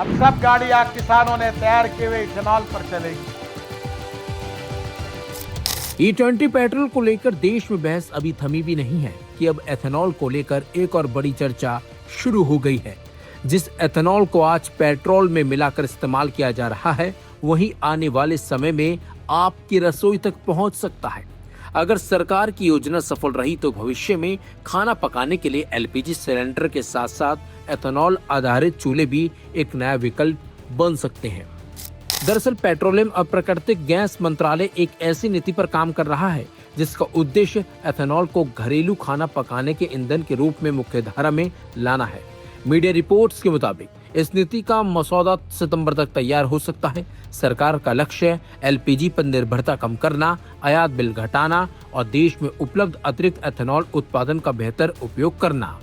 अब सब गाड़ियां किसानों ने तैयार किए हुए इथेनॉल पर चलेगी। E20 पेट्रोल को लेकर देश में बहस अभी थमी भी नहीं है कि अब एथेनॉल को लेकर एक और बड़ी चर्चा शुरू हो गई है। जिस एथेनॉल को आज पेट्रोल में मिलाकर इस्तेमाल किया जा रहा है, वही आने वाले समय में आपकी रसोई तक पहुंच सकता है। अगर सरकार की योजना सफल रही तो भविष्य में खाना पकाने के लिए एलपीजी सिलेंडर के साथ साथ एथेनॉल आधारित चूल्हे भी एक नया विकल्प बन सकते हैं। दरअसल पेट्रोलियम और प्राकृतिक गैस मंत्रालय एक ऐसी नीति पर काम कर रहा है जिसका उद्देश्य एथेनॉल को घरेलू खाना पकाने के ईंधन के रूप में मुख्यधारा में लाना है। मीडिया रिपोर्ट्स के मुताबिक इस नीति का मसौदा सितंबर तक तैयार हो सकता है। सरकार का लक्ष्य एलपीजी पर निर्भरता कम करना, आयात बिल घटाना और देश में उपलब्ध अतिरिक्त एथेनॉल उत्पादन का बेहतर उपयोग करना।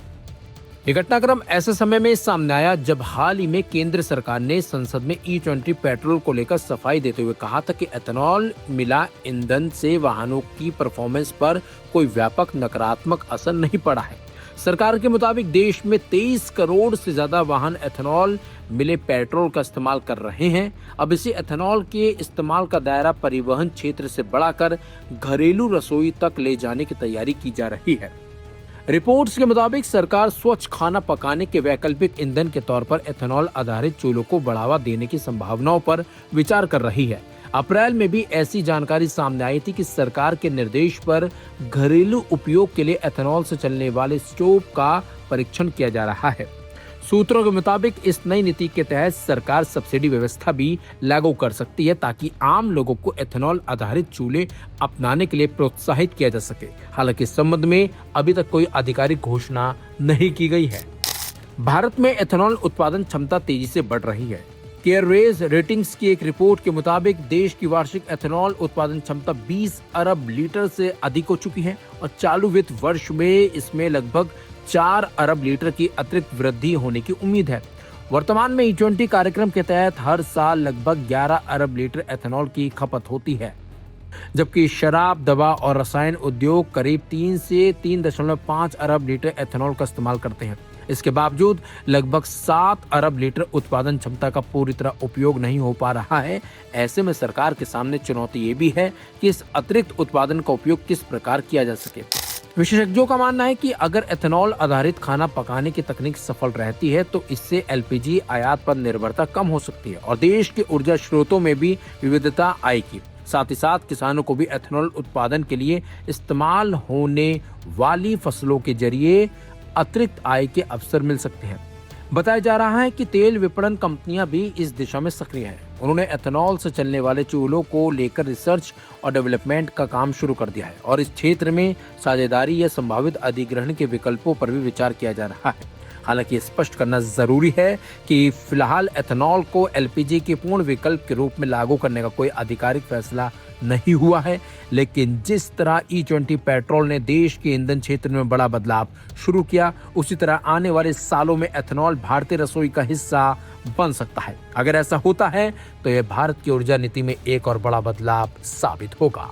ये घटनाक्रम ऐसे समय में सामने आया जब हाल ही में केंद्र सरकार ने संसद में E20 पेट्रोल को लेकर सफाई देते हुए कहा था कि एथेनॉल मिला ईंधन से वाहनों की परफॉर्मेंस पर कोई व्यापक नकारात्मक असर नहीं पड़ा है। सरकार के मुताबिक देश में 23 करोड़ से ज्यादा वाहन एथेनॉल मिले पेट्रोल का इस्तेमाल कर रहे हैं। अब इसे एथेनॉल के इस्तेमाल का दायरा परिवहन क्षेत्र से बढ़ाकर घरेलू रसोई तक ले जाने की तैयारी की जा रही है। रिपोर्ट्स के मुताबिक सरकार स्वच्छ खाना पकाने के वैकल्पिक ईंधन के तौर पर एथेनॉल आधारित चूल्हों को बढ़ावा देने की संभावनाओं पर विचार कर रही है। अप्रैल में भी ऐसी जानकारी सामने आई थी कि सरकार के निर्देश पर घरेलू उपयोग के लिए एथेनॉल से चलने वाले स्टोव का परीक्षण किया जा रहा है। सूत्रों के मुताबिक इस नई नीति के तहत सरकार सब्सिडी व्यवस्था भी लागू कर सकती है ताकि आम लोगों को एथेनॉल आधारित चूल्हे अपनाने के लिए प्रोत्साहित किया जा सके। हालांकि इस संबंध में अभी तक कोई आधिकारिक घोषणा नहीं की गई है। भारत में एथेनॉल उत्पादन क्षमता तेजी से बढ़ रही है। केयरवेज रेटिंग्स की एक रिपोर्ट के मुताबिक देश की वार्षिक एथेनॉल उत्पादन क्षमता 20 अरब लीटर से अधिक हो चुकी है और चालू वित्त वर्ष में इसमें लगभग 4 अरब लीटर की अतिरिक्त वृद्धि होने की उम्मीद है। वर्तमान में E20 कार्यक्रम के तहत हर साल लगभग 11 अरब लीटर एथेनॉल की खपत होती है, जबकि शराब, दवा और रसायन उद्योग करीब 3 से 3.5 अरब लीटर एथेनॉल का इस्तेमाल करते हैं। इसके बावजूद लगभग 7 अरब लीटर उत्पादन क्षमता का पूरी तरह उपयोग नहीं हो पा रहा है। ऐसे में सरकार के सामने चुनौती ये भी है कि इस अतिरिक्त उत्पादन का उपयोग किस प्रकार किया जा सके। विशेषज्ञों का मानना है कि अगर एथेनॉल आधारित खाना पकाने की तकनीक सफल रहती है तो इससे एलपीजी आयात पर निर्भरता कम हो सकती है और देश के ऊर्जा स्रोतों में भी विविधता आएगी। साथ ही साथ किसानों को भी एथेनॉल उत्पादन के लिए इस्तेमाल होने वाली फसलों के जरिए अतिरिक्त आय के अवसर मिल सकते हैं। बताया जा रहा है कि तेल विपणन कंपनियां भी इस दिशा में सक्रिय हैं। उन्होंने एथेनॉल से चलने वाले चूल्हों को लेकर रिसर्च और डेवलपमेंट का काम शुरू कर दिया है और इस क्षेत्र में साझेदारी या संभावित अधिग्रहण के विकल्पों पर भी विचार किया जा रहा है। हालांकि स्पष्ट करना जरूरी है कि फिलहाल एथेनॉल को एलपीजी के पूर्ण विकल्प के रूप में लागू करने का कोई आधिकारिक फैसला नहीं हुआ है, लेकिन जिस तरह E20 पेट्रोल ने देश के ईंधन क्षेत्र में बड़ा बदलाव शुरू किया, उसी तरह आने वाले सालों में एथेनॉल भारतीय रसोई का हिस्सा बन सकता है। अगर ऐसा होता है तो यह भारत की ऊर्जा नीति में एक और बड़ा बदलाव साबित होगा।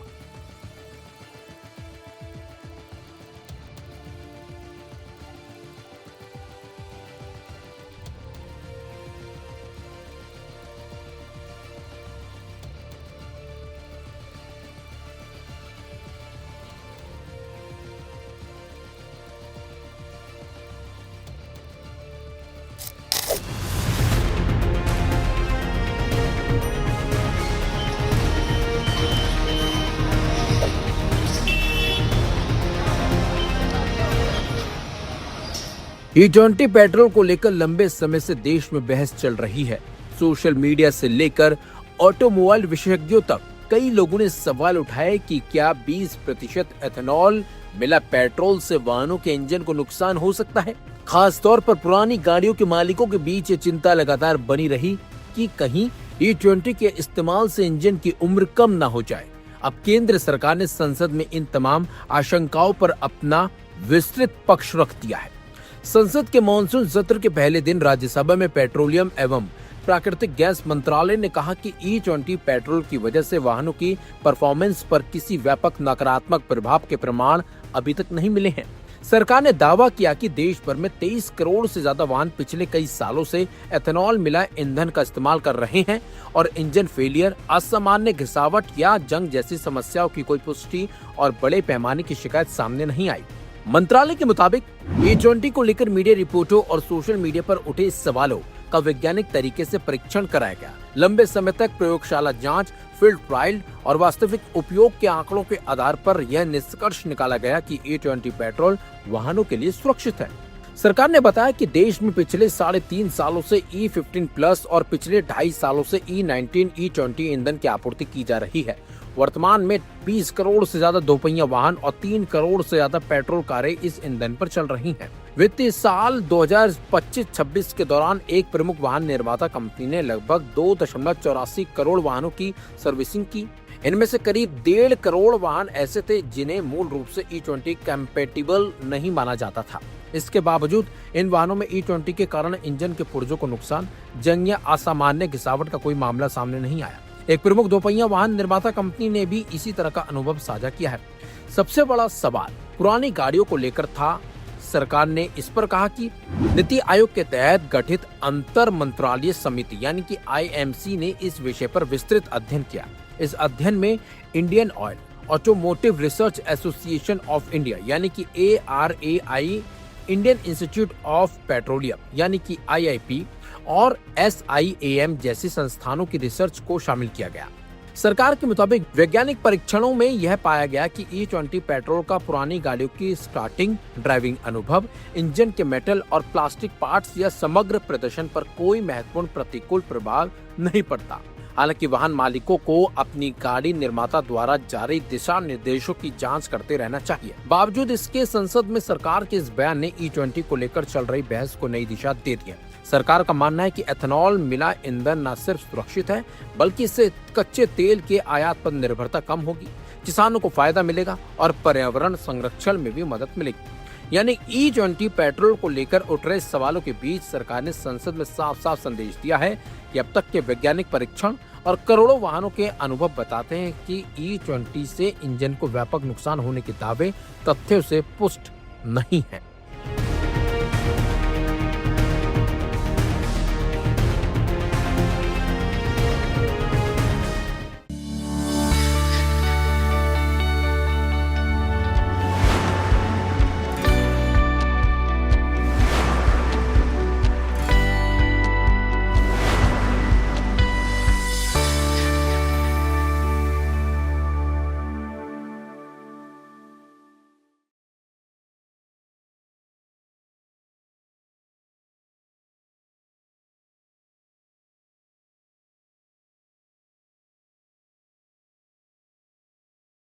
E20 पेट्रोल को लेकर लंबे समय से देश में बहस चल रही है। सोशल मीडिया से लेकर ऑटोमोबाइल विशेषज्ञों तक कई लोगों ने सवाल उठाए कि क्या 20% एथेनॉल मिला पेट्रोल से वाहनों के इंजन को नुकसान हो सकता है। खास तौर पर पुरानी गाड़ियों के मालिकों के बीच ये चिंता लगातार बनी रही कि कहीं E20 के इस्तेमाल से इंजन की उम्र कम ना हो जाए। अब केंद्र सरकार ने संसद में इन तमाम आशंकाओं पर अपना विस्तृत पक्ष रख दिया है। संसद के मॉनसून सत्र के पहले दिन राज्यसभा में पेट्रोलियम एवं प्राकृतिक गैस मंत्रालय ने कहा कि E20 पेट्रोल की वजह से वाहनों की परफॉर्मेंस पर किसी व्यापक नकारात्मक प्रभाव के प्रमाण अभी तक नहीं मिले हैं। सरकार ने दावा किया कि देश भर में 23 करोड़ से ज्यादा वाहन पिछले कई सालों से एथेनॉल मिला ईंधन का इस्तेमाल कर रहे हैं और इंजन फेलियर, असामान्य घिसावट या जंग जैसी समस्याओं की कोई पुष्टि और बड़े पैमाने की शिकायत सामने नहीं आई। मंत्रालय के मुताबिक E20 को लेकर मीडिया रिपोर्टों और सोशल मीडिया पर उठे इस सवालों का वैज्ञानिक तरीके से परीक्षण कराया गया। लंबे समय तक प्रयोगशाला जांच, फील्ड ट्रायल और वास्तविक उपयोग के आंकड़ों के आधार पर यह निष्कर्ष निकाला गया कि E20 पेट्रोल वाहनों के लिए सुरक्षित है। सरकार ने बताया कि देश में पिछले 3.5 सालों से E15 प्लस और पिछले 2.5 सालों से E19, E20 ईंधन की आपूर्ति की जा रही है। वर्तमान में 20 करोड़ से ज्यादा दोपहिया वाहन और 3 करोड़ से ज्यादा पेट्रोल कारें इस ईंधन पर चल रही हैं। वित्तीय साल 2025-26 के दौरान एक प्रमुख वाहन निर्माता कंपनी ने लगभग 2.84 करोड़ वाहनों की सर्विसिंग की। इनमें से करीब 1.5 करोड़ वाहन ऐसे थे जिन्हें मूल रूप से E20 कंपैटिबल नहीं माना जाता था। इसके बावजूद इन वाहनों में E20 के कारण इंजन के पुर्जों को नुकसान, जंग या असामान्य घिसावट का कोई मामला सामने नहीं आया। एक प्रमुख दोपहिया वाहन निर्माता कंपनी ने भी इसी तरह का अनुभव साझा किया है। सबसे बड़ा सवाल पुरानी गाड़ियों को लेकर था। सरकार ने इस पर कहा कि नीति आयोग के तहत गठित अंतर मंत्रालय समिति यानी कि IMC ने इस विषय पर विस्तृत अध्ययन किया। इस अध्ययन में Indian oil automotive research association of India यानी कि ARAI, Indian institute of petroleum यानी कि IIP और SIAM जैसी संस्थानों की रिसर्च को शामिल किया गया। सरकार के मुताबिक वैज्ञानिक परीक्षणों में यह पाया गया कि E20 पेट्रोल का पुरानी गाड़ियों की स्टार्टिंग, ड्राइविंग अनुभव, इंजन के मेटल और प्लास्टिक पार्ट्स या समग्र प्रदर्शन पर कोई महत्वपूर्ण प्रतिकूल प्रभाव नहीं पड़ता। हालांकि वाहन मालिकों को अपनी गाड़ी निर्माता द्वारा जारी दिशा निर्देशों की जांच करते रहना चाहिए। बावजूद इसके संसद में सरकार के इस बयान ने E20 को लेकर चल रही बहस को नई दिशा दे दी है। सरकार का मानना है कि एथेनॉल मिला ईंधन न सिर्फ सुरक्षित है बल्कि इससे कच्चे तेल के आयात पर निर्भरता कम होगी, किसानों को फायदा मिलेगा और पर्यावरण संरक्षण में भी मदद मिलेगी। यानी E20 पेट्रोल को लेकर उठ रहे सवालों के बीच सरकार ने संसद में साफ साफ संदेश दिया है कि अब तक के वैज्ञानिक परीक्षण और करोड़ों वाहनों के अनुभव बताते हैं कि E20 से इंजन को व्यापक नुकसान होने के दावे तथ्यों से पुष्ट नहीं है।